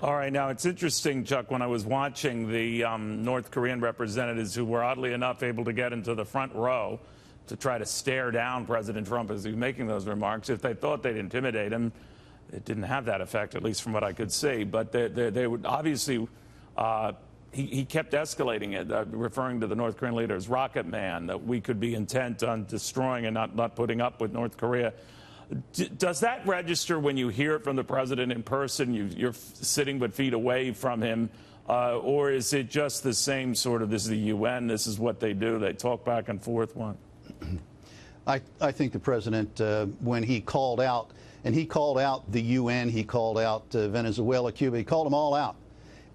All right. Now, it's interesting, Chuck, when I was watching the North Korean representatives who were oddly enough able to get into the front row to try to stare down President Trump as he was making those remarks. If they thought they'd intimidate him, it didn't have that effect, at least from what I could see. But they would obviously, he kept escalating it, referring to the North Korean leader as Rocket Man, that we could be intent on destroying and not putting up with North Korea. Does that register when you hear it from the president in person? You're sitting but feet away from him, or is it just the same sort of, this is the UN, this is what they do, they talk back and forth one? I think the president, when he called out, and he called out the UN, he called out Venezuela, Cuba, he called them all out.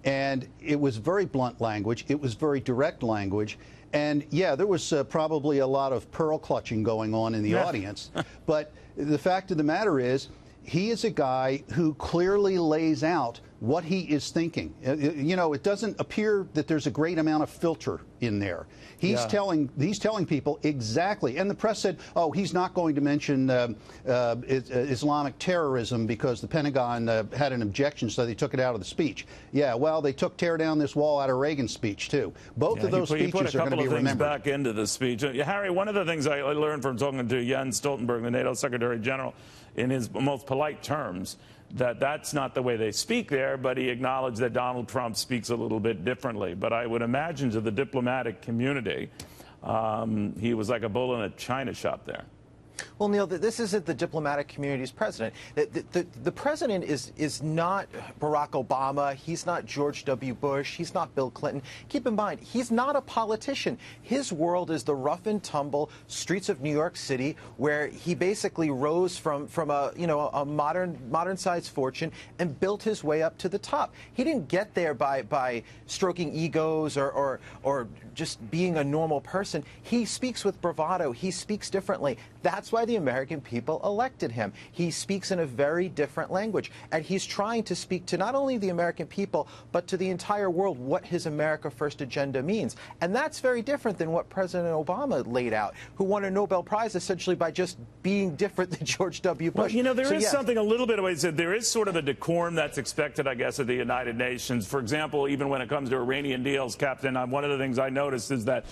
And it was very blunt language. It was very direct language. And, yeah, there was probably a lot of pearl clutching going on in the audience. But the fact of the matter is, he is a guy who clearly lays out what he is thinking. You know, it doesn't appear that there's a great amount of filter in there. He's telling people exactly. And the press said, oh, he's not going to mention Islamic terrorism because the Pentagon had an objection, so they took it out of the speech. Yeah, well, they took tear down this wall out of Reagan's speech, too. Both of those speeches are going to be remembered. He put a couple of things back into the speech. Harry, one of the things I learned from talking to Jens Stoltenberg, the NATO Secretary General, in his most polite terms, that's not the way they speak there, but he acknowledged that Donald Trump speaks a little bit differently. But I would imagine to the diplomatic community, he was like a bull in a china shop there. Well, Neil, this isn't the diplomatic community's president. The president is not Barack Obama. He's not George W. Bush. He's not Bill Clinton. Keep in mind, he's not a politician. His world is the rough and tumble streets of New York City, where he basically rose from a modern-sized fortune and built his way up to the top. He didn't get there by stroking egos or just being a normal person. He speaks with bravado. He speaks differently. That's why the American people elected him. He speaks in a very different language, and he's trying to speak to not only the American people, but to the entire world what his America First agenda means. And that's very different than what President Obama laid out, who won a Nobel Prize essentially by just being different than George W. Bush. Well, you know, there is something a little bit of ways that there is sort of a decorum that's expected, I guess, at the United Nations. For example, even when it comes to Iranian deals, Captain, one of the things I noticed is that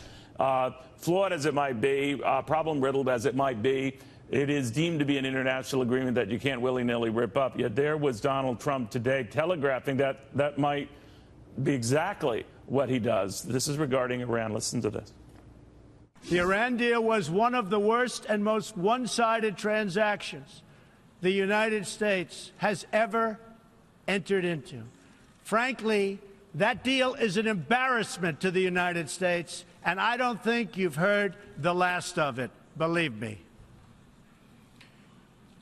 flawed as it might be, problem-riddled as it might be, it is deemed to be an international agreement that you can't willy-nilly rip up. Yet there was Donald Trump today telegraphing that might be exactly what he does. This is regarding Iran. Listen to this. The Iran deal was one of the worst and most one-sided transactions the United States has ever entered into. Frankly, that deal is an embarrassment to the United States, and I don't think you've heard the last of it, believe me.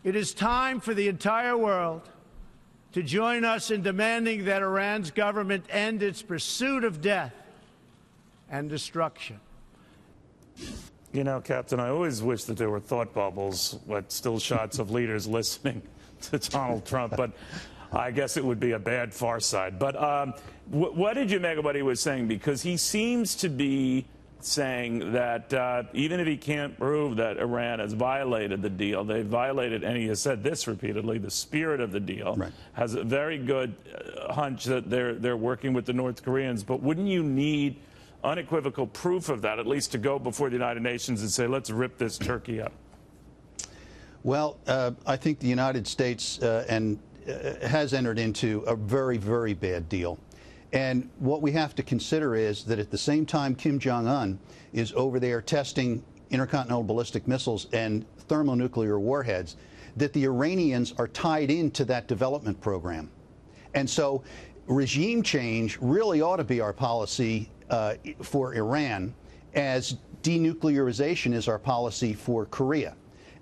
It is time for the entire world to join us in demanding that Iran's government end its pursuit of death and destruction. You know, Captain, I always wish that there were thought bubbles with still shots of leaders listening to Donald Trump, but I guess it would be a bad far side. But what did you make of what he was saying? Because he seems to be saying that even if he can't prove that Iran has violated the deal, they violated, and he has said this repeatedly, the spirit of the deal, has a very good hunch that they're working with the North Koreans. But wouldn't you need unequivocal proof of that, at least to go before the United Nations and say, let's rip this turkey up? Well, I think the United States has entered into a very, very bad deal. And what we have to consider is that at the same time Kim Jong-un is over there testing intercontinental ballistic missiles and thermonuclear warheads, that the Iranians are tied into that development program. And so regime change really ought to be our policy for Iran, as denuclearization is our policy for Korea.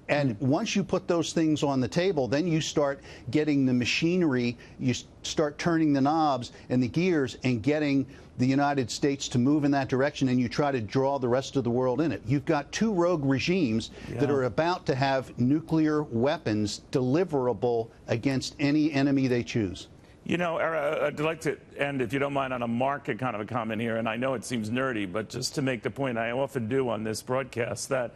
And once you put those things on the table, then you start getting the machinery, you start turning the knobs and the gears and getting the United States to move in that direction, and you try to draw the rest of the world in it. You've got two rogue regimes that are about to have nuclear weapons deliverable against any enemy they choose. You know, I'd like to end, if you don't mind, on a market kind of a comment here, and I know it seems nerdy, but just to make the point I often do on this broadcast, that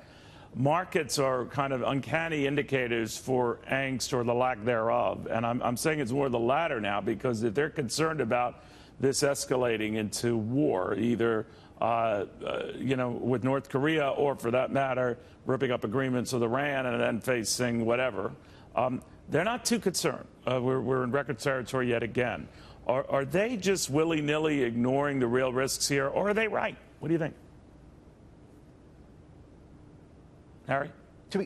markets are kind of uncanny indicators for angst or the lack thereof. And I'm saying it's more the latter now, because if they're concerned about this escalating into war, either with North Korea, or for that matter, ripping up agreements with Iran and then facing whatever, they're not too concerned. We're in record territory yet again. Are they just willy-nilly ignoring the real risks here, or are they right? What do you think? Harry?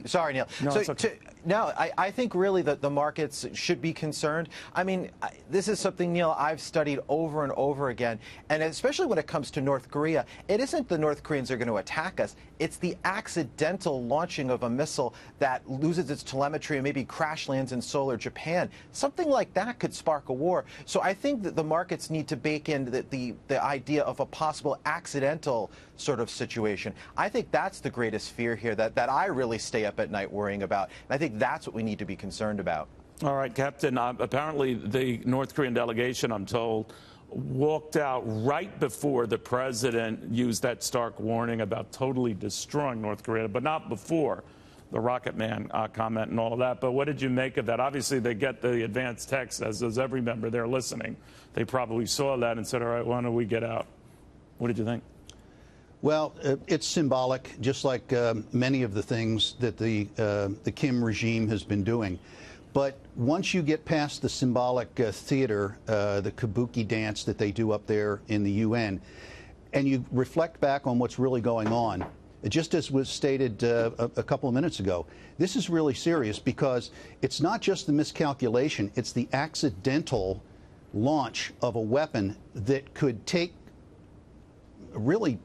Sorry, Neil. No, it's okay. I think really that the markets should be concerned. I mean, this is something, Neil, I've studied over and over again, and especially when it comes to North Korea, it isn't the North Koreans are going to attack us. It's the accidental launching of a missile that loses its telemetry and maybe crash lands in Seoul or Japan. Something like that could spark a war. So I think that the markets need to bake in the idea of a possible accidental sort of situation. I think that's the greatest fear here that I really stay up at night worrying about. And I think that's what we need to be concerned about. All right, Captain. Apparently, the North Korean delegation, I'm told, walked out right before the president used that stark warning about totally destroying North Korea, but not before the Rocket Man comment and all of that. But what did you make of that? Obviously, they get the advanced text, as does every member there listening. They probably saw that and said, all right, why don't we get out? What did you think? Well, it's symbolic, just like many of the things that the Kim regime has been doing. But once you get past the symbolic theater, the kabuki dance that they do up there in the UN, and you reflect back on what's really going on, just as was stated a couple of minutes ago, this is really serious, because it's not just the miscalculation, it's the accidental launch of a weapon that could take really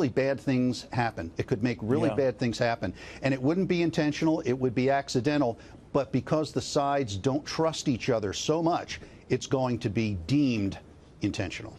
bad things happen. It could make really bad things happen. And it wouldn't be intentional, it would be accidental, but because the sides don't trust each other so much, it's going to be deemed intentional.